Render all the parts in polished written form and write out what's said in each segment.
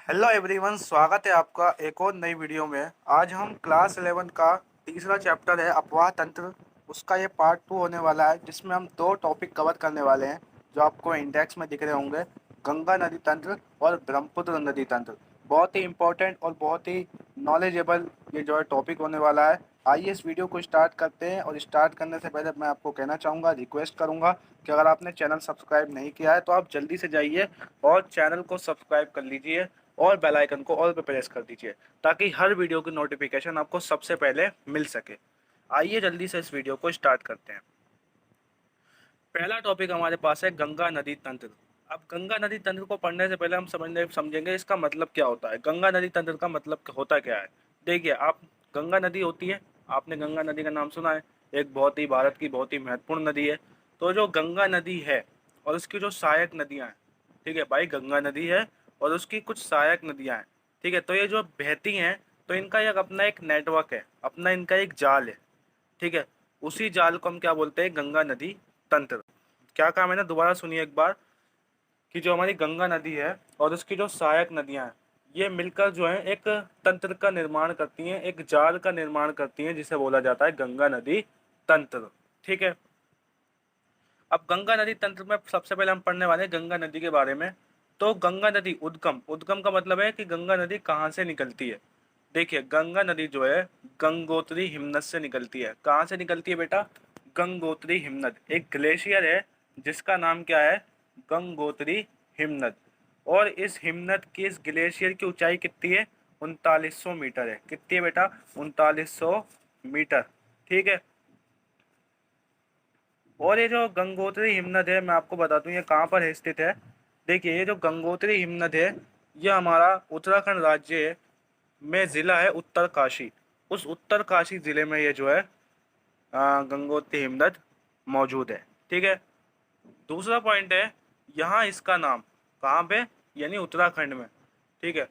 Hello everyone, स्वागत है आपका एक और नई वीडियो में। आज हम क्लास 11 का तीसरा चैप्टर है अपवाह तंत्र, उसका ये पार्ट 2 होने वाला है, जिसमें हम दो टॉपिक कवर करने वाले हैं जो आपको इंडेक्स में दिख रहे होंगे। गंगा नदी तंत्र और ब्रह्मपुत्र नदी तंत्र। बहुत ही इंपॉर्टेंट और बहुत ही नॉलेजेबल ये जो है टॉपिक होने वाला है। आइए इस वीडियो को स्टार्ट करते हैं, और स्टार्ट करने से पहले मैं आपको कहना चाहूँगा, रिक्वेस्ट करूँगा कि अगर आपने चैनल सब्सक्राइब नहीं किया है तो आप जल्दी से जाइए और चैनल को सब्सक्राइब कर लीजिए और बेल आइकन को ऑल पे प्रेस कर दीजिए, ताकि हर वीडियो की नोटिफिकेशन आपको सबसे पहले मिल सके। आइए जल्दी से इस वीडियो को स्टार्ट करते हैं। पहला टॉपिक हमारे पास है गंगा नदी तंत्र। अब गंगा नदी तंत्र को पढ़ने से पहले हम समझेंगे इसका मतलब क्या होता है। गंगा नदी तंत्र का मतलब होता क्या है। देखिए, आप गंगा नदी होती है, आपने गंगा नदी का नाम सुना है, एक बहुत ही भारत की बहुत ही महत्वपूर्ण नदी है। तो जो गंगा नदी है और उसकी जो सहायक नदियाँ हैं, ठीक है भाई, गंगा नदी है और उसकी कुछ सहायक नदियाँ हैं, ठीक है। तो ये जो बहती हैं, तो इनका एक अपना एक नेटवर्क है, अपना इनका एक जाल है, ठीक है। उसी जाल को हम क्या बोलते हैं, गंगा नदी तंत्र। क्या कहा मैंने, दोबारा सुनिए एक बार, कि जो हमारी गंगा नदी है और उसकी जो सहायक नदियां हैं, ये मिलकर जो है एक तंत्र का निर्माण करती हैं, एक जाल का निर्माण करती हैं, जिसे बोला जाता है गंगा नदी तंत्र, ठीक है। अब गंगा नदी तंत्र में सबसे पहले हम पढ़ने वाले हैं गंगा नदी के बारे में। तो गंगा नदी उद्गम, उद्गम का मतलब है कि गंगा नदी कहाँ से निकलती है। देखिए, गंगा नदी जो है गंगोत्री हिमनद से निकलती है। कहाँ से निकलती है बेटा, गंगोत्री हिमनद। एक ग्लेशियर है जिसका नाम क्या है, गंगोत्री हिमनद। और इस हिमनद की, इस ग्लेशियर की ऊंचाई कितनी है, 3900 मीटर है। कितनी है बेटा, 3900 मीटर, ठीक है। और ये जो गंगोत्री हिमनद है, मैं आपको बता दूं ये कहाँ पर स्थित है। देखिए, ये जो गंगोत्री हिमनद है, ये हमारा उत्तराखंड राज्य में ज़िला है उत्तरकाशी। उस उत्तरकाशी ज़िले में ये जो है गंगोत्री हिमनद मौजूद है, ठीक है। दूसरा पॉइंट है, यहाँ इसका नाम कहाँ पे, यानी उत्तराखंड में, ठीक है,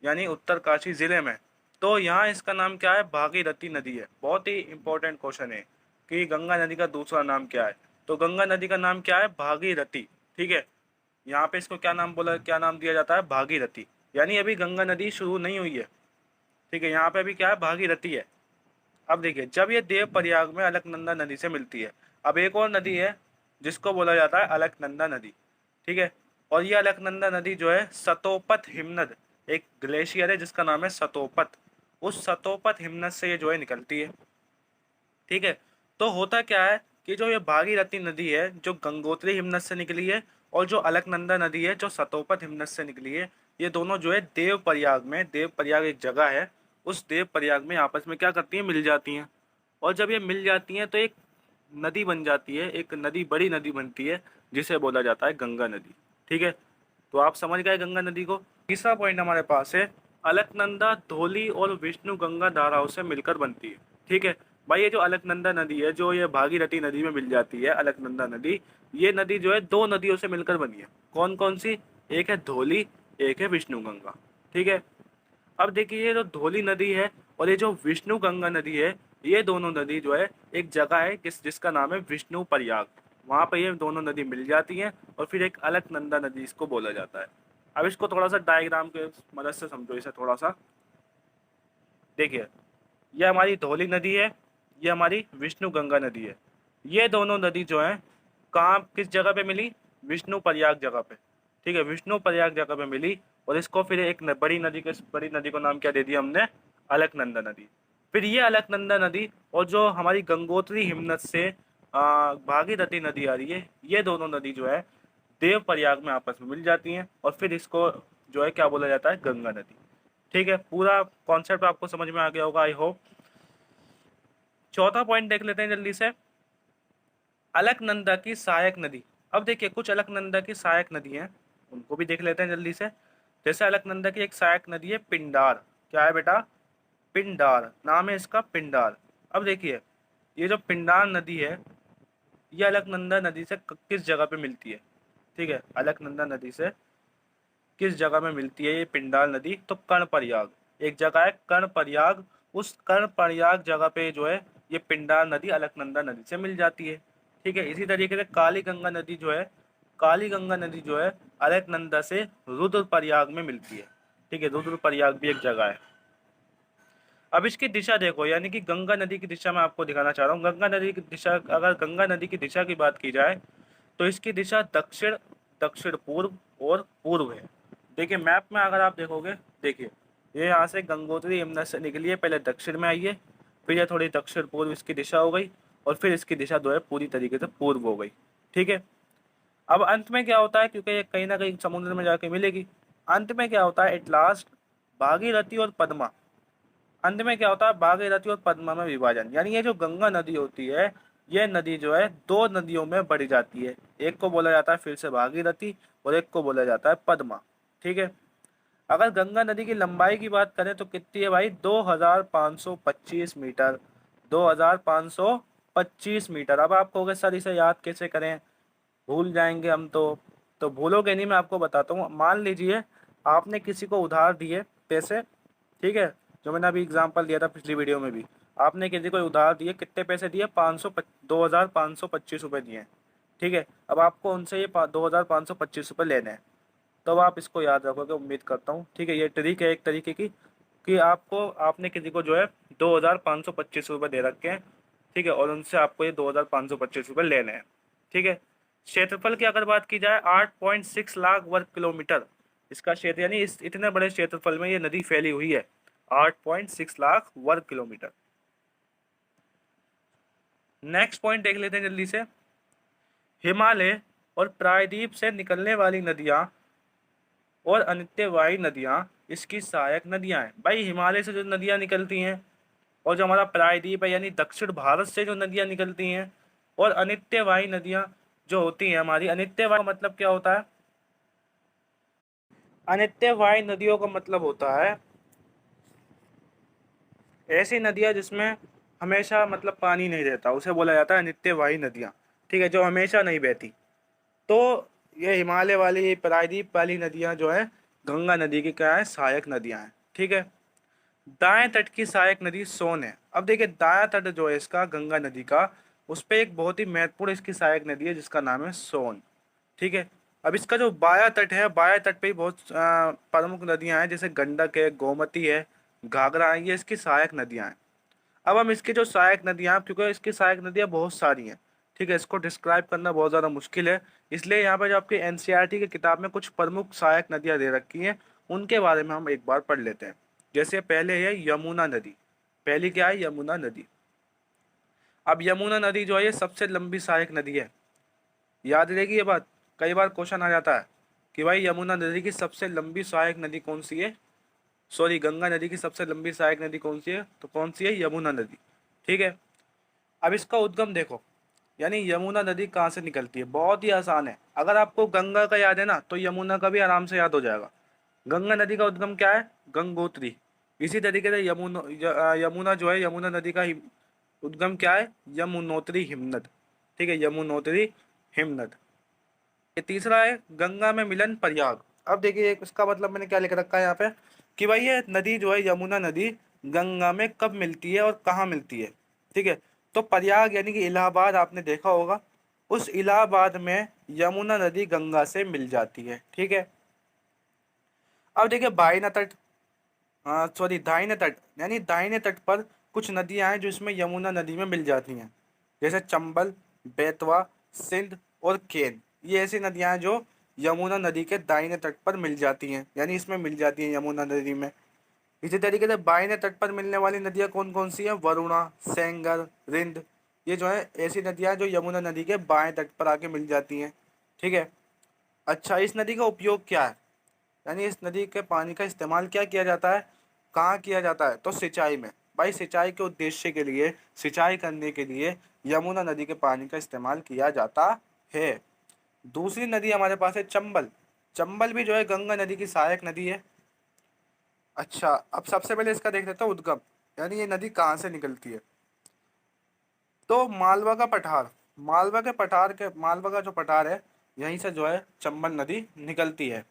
यानी उत्तरकाशी ज़िले में। तो यहाँ इसका नाम क्या है, भागीरथी नदी है। बहुत ही इंपॉर्टेंट क्वेश्चन है कि गंगा नदी का दूसरा नाम क्या है। तो गंगा नदी का नाम क्या है, भागीरथी, ठीक है। यहाँ पे इसको क्या नाम बोला, क्या नाम दिया जाता है, भागीरथी। यानी अभी गंगा नदी शुरू नहीं हुई है, ठीक है। यहाँ पे अभी क्या है, भागीरथी है। अब देखिए, जब ये देव प्रयाग में अलकनंदा नदी से मिलती है, अब एक और नदी है जिसको बोला जाता है अलकनंदा नदी, ठीक है। और ये अलकनंदा नदी जो है सतोपत हिमनद, एक ग्लेशियर है जिसका नाम है सतोपत, उस सतोपत हिमनद से ये जो है निकलती है, ठीक है। तो होता क्या है कि जो ये भागीरथी नदी है जो गंगोत्री हिमनद से निकली है, और जो अलकनंदा नदी है जो सतोपत हिमनद से निकली है, ये दोनों जो है देव प्रयाग में, देव प्रयाग एक जगह है, उस देव प्रयाग में आपस में क्या करती हैं, मिल जाती हैं। और जब ये मिल जाती हैं तो एक नदी बन जाती है, एक नदी, बड़ी नदी बनती है, जिसे बोला जाता है गंगा नदी, ठीक है। तो आप समझ गए गंगा नदी को। तीसरा पॉइंट हमारे पास है, अलकनंदा धौली और विष्णु गंगा धाराओं से मिलकर बनती है, ठीक है। भाई, ये जो अलकनंदा नदी है, जो ये भागीरथी नदी में मिल जाती है अलकनंदा नदी, ये नदी जो है दो नदियों से मिलकर बनी है। कौन कौन सी, एक है धौली, एक है विष्णु गंगा, ठीक है। अब देखिए, ये जो धौली नदी है और ये जो विष्णु गंगा नदी है, ये दोनों नदी जो है एक जगह है जिसका नाम है विष्णु प्रयाग। वहाँ पे ये दोनों नदी मिल जाती हैं और फिर एक अलकनंदा नदी इसको बोला जाता है। अब इसको थोड़ा सा डायग्राम के मदद से समझो इसे थोड़ा सा। देखिए, ये हमारी धौली नदी है, ये हमारी विष्णु गंगा नदी है। ये दोनों नदी जो है कहाँ, किस जगह पे मिली, विष्णु प्रयाग जगह पे, ठीक है, विष्णु प्रयाग जगह पे मिली। और इसको फिर एक बड़ी नदी को नाम क्या दे दिया हमने, अलकनंदा नदी। फिर ये अलकनंदा नदी और जो हमारी गंगोत्री हिमनद से भागीरथी नदी आ रही है, ये दोनों नदी जो है देव प्रयाग में आपस में मिल जाती हैं, और फिर इसको जो है क्या बोला जाता है, गंगा नदी, ठीक है। पूरा कॉन्सेप्ट आपको समझ में आ गया होगा, आई होप। चौथा पॉइंट देख लेते हैं जल्दी से, अलकनंदा की सहायक नदी। अब देखिए, कुछ अलकनंदा की सहायक नदी हैं, उनको भी देख लेते हैं जल्दी से। जैसे अलकनंदा की एक सहायक नदी है पिंडार। क्या है बेटा, पिंडार, नाम है इसका पिंडार। अब देखिए, ये जो पिंडार नदी है, ये अलकनंदा नदी से किस जगह पे मिलती है, ठीक है। अलकनंदा नदी से किस जगह में मिलती है ये पिंडार नदी, तो कर्णप्रयाग, एक जगह है कर्णप्रयाग, उस कर्णप्रयाग जगह पे जो है ये पिंडार नदी अलकनंदा नदी से मिल जाती है, ठीक है। इसी तरीके से काली गंगा नदी जो है, काली गंगा नदी जो है अलकनंदा से रुद्रप्रयाग में मिलती है, ठीक है, रुद्रप्रयाग भी एक जगह है। अब इसकी दिशा देखो, यानी कि गंगा नदी की दिशा मैं आपको दिखाना चाह रहा हूँ। गंगा नदी की दिशा, अगर गंगा नदी की दिशा की बात की जाए तो इसकी दिशा दक्षिण, दक्षिण पूर्व और पूर्व है। देखिए मैप में अगर आप देखोगे, देखिए ये यहाँ से गंगोत्री यमुना से निकली है, पहले दक्षिण में आई है, फिर ये थोड़ी दक्षिण पूर्व इसकी दिशा हो गई, और फिर इसकी दिशा जो है पूरी तरीके से पूर्व हो गई। ठीक है, अब अंत में क्या होता है, क्योंकि ये कहीं ना कहीं समुद्र में जाके मिलेगी, अंत में क्या होता है, एट लास्ट भागीरथी और पद्मा, अंत में क्या होता है भागीरथी और पद्मा में विभाजन। यानी ये जो गंगा नदी होती है, ये नदी जो है दो नदियों में बढ़ जाती है, एक को बोला जाता है फिर से भागीरथी और एक को बोला जाता है पद्मा। ठीक है, अगर गंगा नदी की लंबाई की बात करें तो कितनी है भाई, 2525 मीटर, 2525 मीटर। अब आप कहोगे सर इसे याद कैसे करें, भूल जाएंगे हम तो भूलोगे नहीं, मैं आपको बताता हूँ। मान लीजिए आपने किसी को उधार दिए पैसे, ठीक है, जो मैंने अभी एग्जांपल दिया था पिछली वीडियो में भी, आपने किसी को उधार दिए, कितने पैसे दिए, 2525 रुपये दिए। ठीक है, अब आपको उनसे ये 2525 रुपये लेने हैं, तो आप इसको याद रखोगे, उम्मीद करता हूँ। ठीक है, ये ट्रिक है एक तरीके की, कि आपको, आपने किसी को जो है 2525 रुपये दे रखे हैं, ठीक है, और उनसे आपको ये 2525 रुपये लेने हैं। ठीक है, क्षेत्रफल की अगर बात की जाए 8.6 लाख वर्ग किलोमीटर इसका क्षेत्र, यानी इस इतने बड़े क्षेत्रफल में ये नदी फैली हुई है, 8.6 लाख वर्ग किलोमीटर। नेक्स्ट पॉइंट देख लेते हैं जल्दी से। हिमालय और प्रायद्वीप से निकलने वाली नदियां और अनित्यवाही नदियां इसकी सहायक नदियां हैं। भाई हिमालय से जो नदियां निकलती हैं, और जो हमारा प्रायद्वीप है यानी दक्षिण भारत से जो नदियां निकलती हैं, और अनित्यवाही नदियां जो होती हैं हमारी, अनित्यवाही का मतलब क्या होता है, अनित्यवाही नदियों का मतलब होता है ऐसी नदियां जिसमें हमेशा मतलब पानी नहीं रहता, उसे बोला जाता है अनित्यवाही नदियां। ठीक है, जो हमेशा नहीं बहती। तो ये हिमालय वाली, प्रायद्वीप वाली नदियां जो है गंगा नदी की क्या है, सहायक नदियां हैं। ठीक है, दाएं तट की सहायक नदी सोन है। अब देखिए दायां तट जो है इसका गंगा नदी का, उस पर एक बहुत ही महत्वपूर्ण इसकी सहायक नदी है जिसका नाम है सोन। ठीक है, अब इसका जो बाया तट है, बाया तट पे भी बहुत प्रमुख नदियां हैं, जैसे गंडक है, गोमती है, घाघरा है, ये इसकी सहायक नदियां हैं। अब हम इसकी जो सहायक नदियां, क्योंकि इसकी सहायक नदियां बहुत सारी हैं, ठीक है, इसको डिस्क्राइब करना बहुत ज़्यादा मुश्किल है, इसलिए यहाँ पे जो आपकी एनसीईआरटी की किताब में कुछ प्रमुख सहायक नदियां दे रखी हैं, उनके बारे में हम एक बार पढ़ लेते हैं। जैसे पहले है यमुना नदी, पहली क्या है, यमुना नदी। अब यमुना नदी जो है ये सबसे लंबी सहायक नदी है, याद रहेगी ये बात, कई बार क्वेश्चन आ जाता है कि भाई यमुना नदी की सबसे लंबी सहायक नदी कौन सी है, सॉरी गंगा नदी की सबसे लंबी सहायक नदी कौन सी है, तो कौन सी है, यमुना नदी। ठीक है, अब इसका उद्गम देखो, यानी यमुना नदी कहाँ से निकलती है, बहुत ही आसान है, अगर आपको गंगा का याद है ना तो यमुना का भी आराम से याद हो जाएगा। गंगा नदी का उद्गम क्या है, गंगोत्री। इसी तरीके से यमुना जो है, यमुना नदी का उद्गम क्या है, यमुनोत्री हिमनद। ठीक है, यमुनोत्री हिमनद। ये तीसरा है गंगा में मिलन प्रयाग। अब देखिए इसका मतलब मैंने क्या लिख रखा है यहाँ पे, कि भाई ये नदी जो है यमुना नदी गंगा में कब मिलती है और कहाँ मिलती है। ठीक है, तो प्रयाग यानी कि इलाहाबाद आपने देखा होगा, उस इलाहाबाद में यमुना नदी गंगा से मिल जाती है। ठीक है, अब देखिए बाइना तट, सॉरी दाहिने तट, यानी दाहिने तट पर कुछ नदियां हैं जो इसमें यमुना नदी में मिल जाती हैं, जैसे चंबल, बेतवा, सिंध और केन। ये ऐसी नदियां हैं जो यमुना नदी के दाहिने तट पर मिल जाती हैं, यानी इसमें मिल जाती हैं यमुना नदी में। इसी तरीके से बाइने तट पर मिलने वाली नदियां कौन कौन सी हैं, वरुणा, सेंगर, रिंद, ये जो है ऐसी नदियां जो यमुना नदी के बाएं तट पर आके मिल जाती हैं। ठीक है, अच्छा इस नदी का उपयोग क्या है, यानी इस नदी के पानी का इस्तेमाल क्या किया जाता है, कहाँ किया जाता है, तो सिंचाई में। भाई सिंचाई के उद्देश्य के लिए, सिंचाई करने के लिए यमुना नदी के पानी का इस्तेमाल किया जाता है। दूसरी नदी हमारे पास है चंबल। चंबल भी जो है गंगा नदी की सहायक नदी है। अच्छा अब सबसे पहले इसका देख लेते हैं उद्गम, यानी ये नदी कहाँ से निकलती है, तो मालवा का पठार, मालवा का जो पठार है, यहीं से जो है चंबल नदी निकलती है।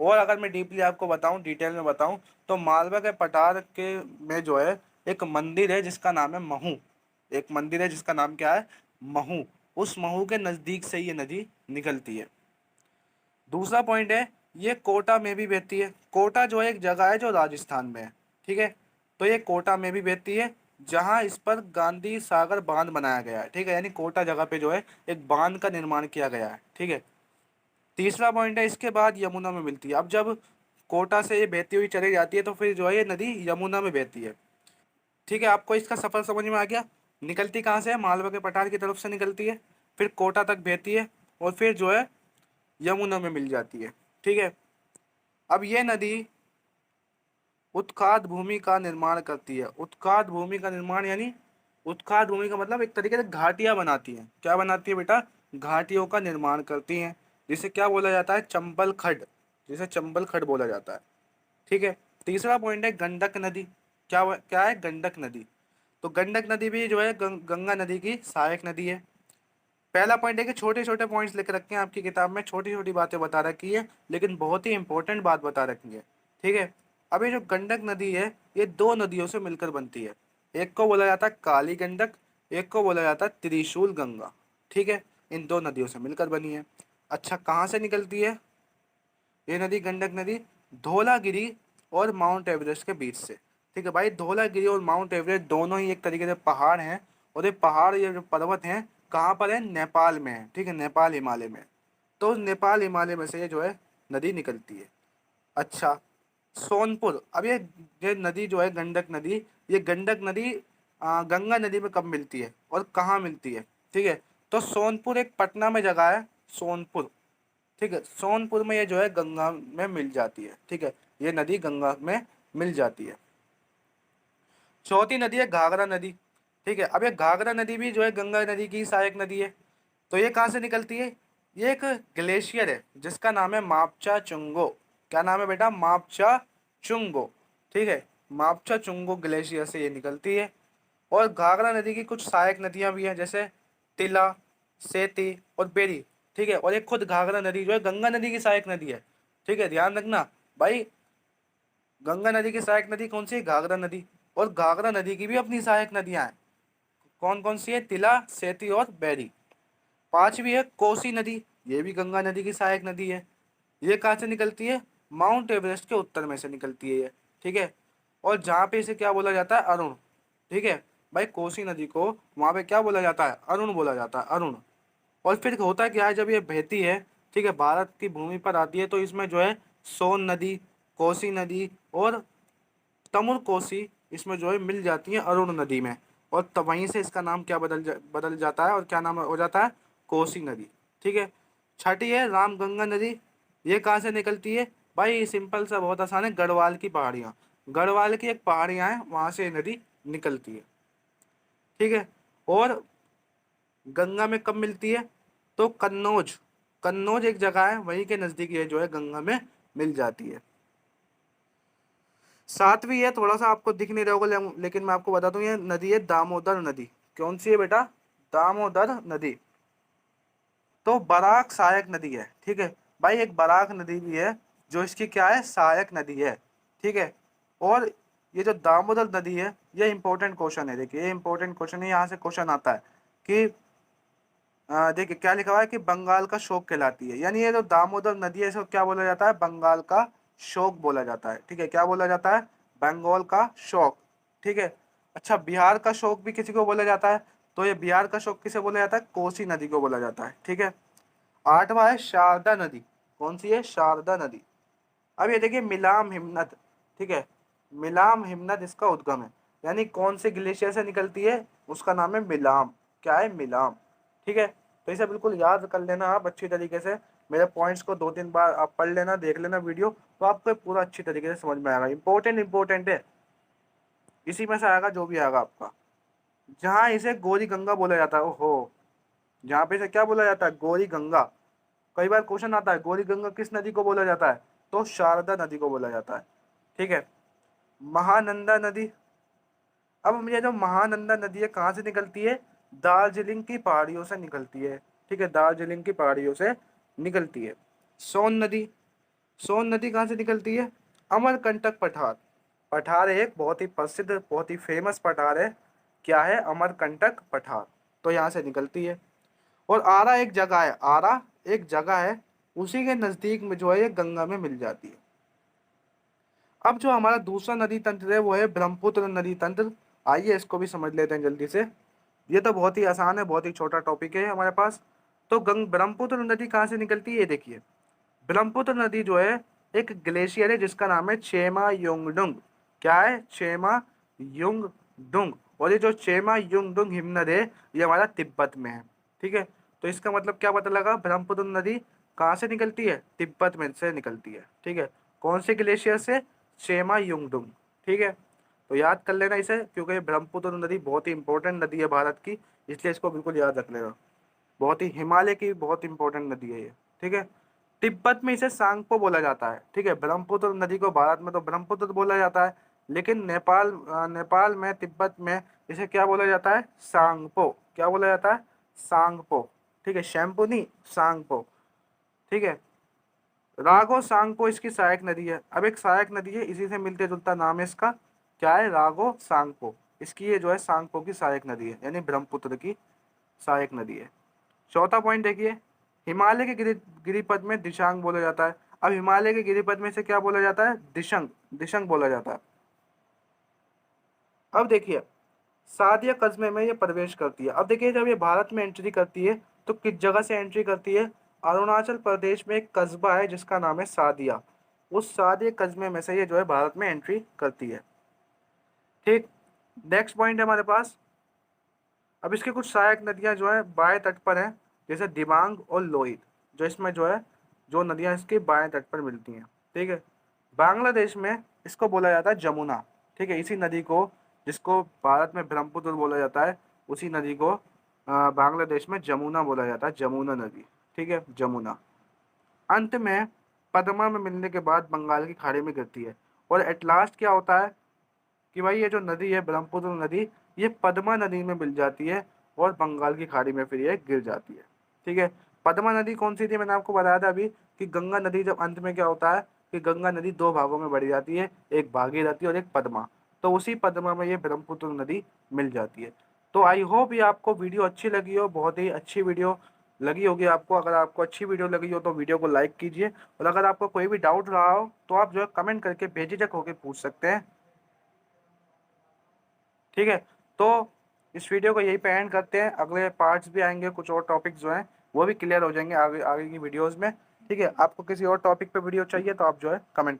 और अगर मैं डीपली आपको बताऊं, डिटेल में बताऊं, तो मालवा के पठार के में जो है एक मंदिर है जिसका नाम है महू, एक मंदिर है जिसका नाम क्या है, महू। उस महू के नज़दीक से ये नदी निकलती है। दूसरा पॉइंट है ये कोटा में भी बहती है। कोटा जो है एक जगह है जो राजस्थान में है, ठीक है। तो ये कोटा में भी बहती है, जहाँ इस पर गांधी सागर बांध बनाया गया है, ठीक है। यानी कोटा जगह पे जो है एक बांध का निर्माण किया गया है, ठीक है। तीसरा पॉइंट है, इसके बाद यमुना में मिलती है। अब जब कोटा से ये बहती हुई चली जाती है तो फिर जो है ये नदी यमुना में बहती है, ठीक है। आपको इसका सफर समझ में आ गया। निकलती कहाँ से है, मालवा के पठार की तरफ से निकलती है, फिर कोटा तक बहती है और फिर जो है यमुना में मिल जाती है, ठीक है। अब ये नदी उत्खात भूमि का निर्माण करती है। उत्खात भूमि का निर्माण यानी उत्खात भूमि का मतलब एक तरीके से घाटियां बनाती हैं। क्या बनाती है बेटा, घाटियों का निर्माण करती हैं, जिसे क्या बोला जाता है, चंबल खड, जिसे चंबल खड बोला जाता है, ठीक है। तीसरा पॉइंट है गंडक नदी। क्या है, गंडक नदी। तो गंडक नदी भी जो है गंगा नदी की सहायक नदी है। पहला पॉइंट है कि छोटे छोटे पॉइंट्स लिख रखे हैं आपकी किताब में, छोटी छोटी बातें बता रखी है, लेकिन बहुत ही इंपॉर्टेंट बात बता रखी है, ठीक है। अब ये जो गंडक नदी है, ये दो नदियों से मिलकर बनती है। एक को बोला जाता है काली गंडक, एक को बोला जाता है त्रिशूल गंगा, ठीक है। इन दो नदियों से मिलकर बनी है। अच्छा, कहाँ से निकलती है ये नदी, गंडक नदी? धौलागिरी और माउंट एवरेस्ट के बीच से, ठीक है भाई। धौलागिरी और माउंट एवरेस्ट दोनों ही एक तरीके से पहाड़ हैं, और ये पहाड़, ये जो पर्वत हैं, कहाँ पर है, नेपाल में है, ठीक है, नेपाल हिमालय में। तो नेपाल हिमालय में से ये जो है नदी निकलती है। अच्छा, सोनपुर। अब ये नदी जो है गंडक नदी, ये गंडक नदी गंगा नदी में कब मिलती है और कहाँ मिलती है, ठीक है। तो सोनपुर एक पटना में जगह है, सोनपुर, ठीक है। सोनपुर में ये जो है गंगा में मिल जाती है, ठीक है। ये नदी गंगा में मिल जाती है। चौथी नदी है घाघरा नदी, ठीक है। अब ये घाघरा नदी भी जो है गंगा नदी की सहायक नदी है। तो ये कहाँ से निकलती है, ये एक ग्लेशियर है जिसका नाम है मापचा चुंगो। क्या नाम है बेटा, मापचा चुंगो, ठीक है। मापचा चुंगो ग्लेशियर से ये निकलती है। और घाघरा नदी की कुछ सहायक नदियां भी हैं, जैसे तिला, सेती और बेरी, ठीक है। और एक खुद घाघरा नदी जो है गंगा नदी की सहायक नदी है, ठीक है, ध्यान रखना भाई। गंगा नदी की सहायक नदी कौन सी है, घाघरा नदी। और घाघरा नदी की भी अपनी सहायक नदियां हैं। कौन कौन सी है, तिला, सेती और बेरी। पांचवी है कोसी नदी, ये भी गंगा नदी की सहायक नदी है। ये कहाँ से निकलती है, माउंट एवरेस्ट के उत्तर में से निकलती है ये, ठीक है। और जहाँ पे इसे क्या बोला जाता है, अरुण, ठीक है भाई। कोसी नदी को वहाँ पे क्या बोला जाता है, अरुण बोला जाता है, अरुण। और फिर होता क्या है, जब ये बहती है, ठीक है, भारत की भूमि पर आती है, तो इसमें जो है सोन नदी, कोसी नदी और तमुर कोसी इसमें जो है मिल जाती है अरुण नदी में। और तब वहीं से इसका नाम क्या बदल जाता है, और क्या नाम हो जाता है, कोसी नदी, ठीक है। छठी है रामगंगा नदी। ये कहाँ से निकलती है भाई, सिंपल सा, बहुत आसान है, गढ़वाल की पहाड़ियाँ, गढ़वाल की एक पहाड़ियाँ हैं, वहाँ से ये नदी निकलती है, ठीक है। और गंगा में कब मिलती है, तो कन्नौज, कन्नौज एक जगह है, वहीं के नज़दीक ये जो है गंगा में मिल जाती है। सातवीं है, थोड़ा सा आपको दिख नहीं रहा होगा, लेकिन मैं आपको बता दूं, ये नदी है दामोदर नदी। कौन सी है बेटा, दामोदर नदी। तो बराक सहायक नदी है, ठीक है भाई। एक बराक नदी भी है जो इसकी क्या है, सहायक नदी है, ठीक है। और ये जो दामोदर नदी है, ये इंपॉर्टेंट क्वेश्चन है, देखिए ये इंपॉर्टेंट क्वेश्चन है, यहाँ से क्वेश्चन आता है कि देखिए क्या लिखा हुआ है कि बंगाल का शोक कहलाती है। यानी ये जो दामोदर नदी है, इसको क्या बोला जाता है, बंगाल का शोक बोला जाता है, ठीक है। क्या बोला जाता है, बंगाल का शोक, ठीक है। अच्छा, बिहार का शोक भी किसी को बोला जाता है, तो ये बिहार का शोक किसे बोला जाता है, कोसी नदी को बोला जाता है, ठीक है। आठवां है शारदा नदी। कौन सी है, शारदा नदी। अब ये देखिए मिलाम हिमनद, ठीक है, मिलाम हिमनद इसका उद्गम है। यानी कौन से ग्लेशियर से निकलती है, उसका नाम है मिलाम। क्या है, मिलाम, ठीक है। तो इसे बिल्कुल याद कर लेना आप अच्छी तरीके से। मेरे पॉइंट्स को दो तीन बार आप पढ़ लेना, देख लेना वीडियो, तो आपको पूरा अच्छी तरीके से समझ में आएगा। इंपॉर्टेंट है, इसी में से आएगा जो भी आएगा आपका। जहाँ इसे गौरी गंगा बोला जाता है, ओहो, जहाँ पे इसे क्या बोला जाता है, गौरी गंगा। कई बार क्वेश्चन आता है गौरी गंगा किस नदी को बोला जाता है, तो शारदा नदी को बोला जाता है, ठीक है। महानंदा नदी। अब ये जो महानंदा नदी है कहाँ से निकलती है, दार्जिलिंग की पहाड़ियों से निकलती है, ठीक है, दार्जिलिंग की पहाड़ियों से निकलती है। सोन नदी। सोन नदी कहाँ से निकलती है, अमरकंटक पठार। पठार एक बहुत ही प्रसिद्ध, बहुत ही फेमस पठार है। क्या है, अमरकंटक पठार। तो यहाँ से निकलती है। और आरा एक जगह है, आरा एक जगह है उसी के नज़दीक में जो है ये गंगा में मिल जाती है। अब जो हमारा दूसरा नदी तंत्र है वो है ब्रह्मपुत्र नदी तंत्र। आइए इसको भी समझ लेते हैं जल्दी से। ये तो बहुत ही आसान है, बहुत ही छोटा टॉपिक है हमारे पास। तो गंग ब्रह्मपुत्र नदी कहाँ से निकलती है ये देखिए। ब्रह्मपुत्र नदी जो है एक ग्लेशियर है जिसका नाम है चेमा युंगडुंग। क्या है? चेमा युंगडुंग। और ये जो चेमा युंगडुंग हिमनद है ये हमारा तिब्बत में है। ठीक है, तो इसका मतलब क्या पता लगा, ब्रह्मपुत्र नदी कहाँ से निकलती है? तिब्बत में से निकलती है। ठीक है, कौन से ग्लेशियर से? चेमा युंगडुंग। ठीक है, तो याद कर लेना इसे, क्योंकि ये ब्रह्मपुत्र नदी बहुत ही इंपॉर्टेंट नदी है भारत की, इसलिए इसको बिल्कुल याद रख लेना। बहुत ही हिमालय की बहुत इंपॉर्टेंट नदी है ये। ठीक है, तिब्बत में इसे सांगपो बोला जाता है। ठीक है, ब्रह्मपुत्र नदी को भारत में तो ब्रह्मपुत्र बोला जाता है, लेकिन नेपाल में, तिब्बत में इसे क्या बोला जाता है? सांगपो। क्या बोला जाता है? सांगपो। ठीक है, शैम्पू नहीं, सांगपो। ठीक है, रागो सांगपो इसकी सहायक नदी है। अब एक सहायक नदी है, इसी से मिलते जुलता नाम है इसका। क्या है? रागो सांगपो। इसकी ये जो है सांगपो की सहायक नदी है, यानी ब्रह्मपुत्र की सहायक नदी है। चौथा पॉइंट देखिए, हिमालय के गिरिपद में दिशांग बोला जाता है। अब हिमालय के गिरिपद में से क्या बोला जाता है? दिशंग। दिशंग बोला जाता है। अब देखिए, सादिया कस्बे में ये प्रवेश करती है। अब देखिए, जब ये भारत में एंट्री करती है तो किस जगह से एंट्री करती है? अरुणाचल प्रदेश में एक कस्बा है जिसका नाम है सादिया। उस सादिया कस्बे में से ये जो है भारत में एंट्री करती है। ठीक, नेक्स्ट पॉइंट है हमारे पास। अब इसके कुछ सहायक नदियां जो है बाएं तट पर हैं, जैसे दिबांग और लोहित, जो इसमें जो है जो नदियां इसके बाएं तट पर मिलती हैं। ठीक है, बांग्लादेश में इसको बोला जाता है जमुना। ठीक है, इसी नदी को, जिसको भारत में ब्रह्मपुत्र बोला जाता है, उसी नदी को बांग्लादेश में जमुना बोला जाता है, जमुना नदी। ठीक है, जमुना। अंत में पद्मा में मिलने के बाद बंगाल की खाड़ी में गिरती है। और एट लास्ट क्या होता है कि भाई ये जो नदी है ब्रह्मपुत्र नदी, ये पद्मा नदी में मिल जाती है और बंगाल की खाड़ी में फिर ये गिर जाती है। ठीक है, पद्मा नदी कौन सी थी? मैंने आपको बताया था अभी कि गंगा नदी जब अंत में क्या होता है कि गंगा नदी दो भागों में बढ़ जाती है, एक भागीरथी और एक पद्मा। तो उसी पद्मा में ये ब्रह्मपुत्र नदी मिल जाती है। तो आई होप ये आपको वीडियो अच्छी लगी हो, बहुत ही अच्छी वीडियो लगी होगी आपको। अगर आपको अच्छी वीडियो लगी हो तो वीडियो को लाइक कीजिए, और अगर आपको कोई भी डाउट रहा हो तो आप जो है कमेंट करके बेझिझक होकर पूछ सकते हैं। ठीक है, तो इस वीडियो को यहीं पे एंड करते हैं। अगले पार्ट्स भी आएंगे, कुछ और टॉपिक जो हैं वो भी क्लियर हो जाएंगे आगे आगे की वीडियोस में। ठीक है, आपको किसी और टॉपिक पे वीडियो चाहिए तो आप जो है कमेंट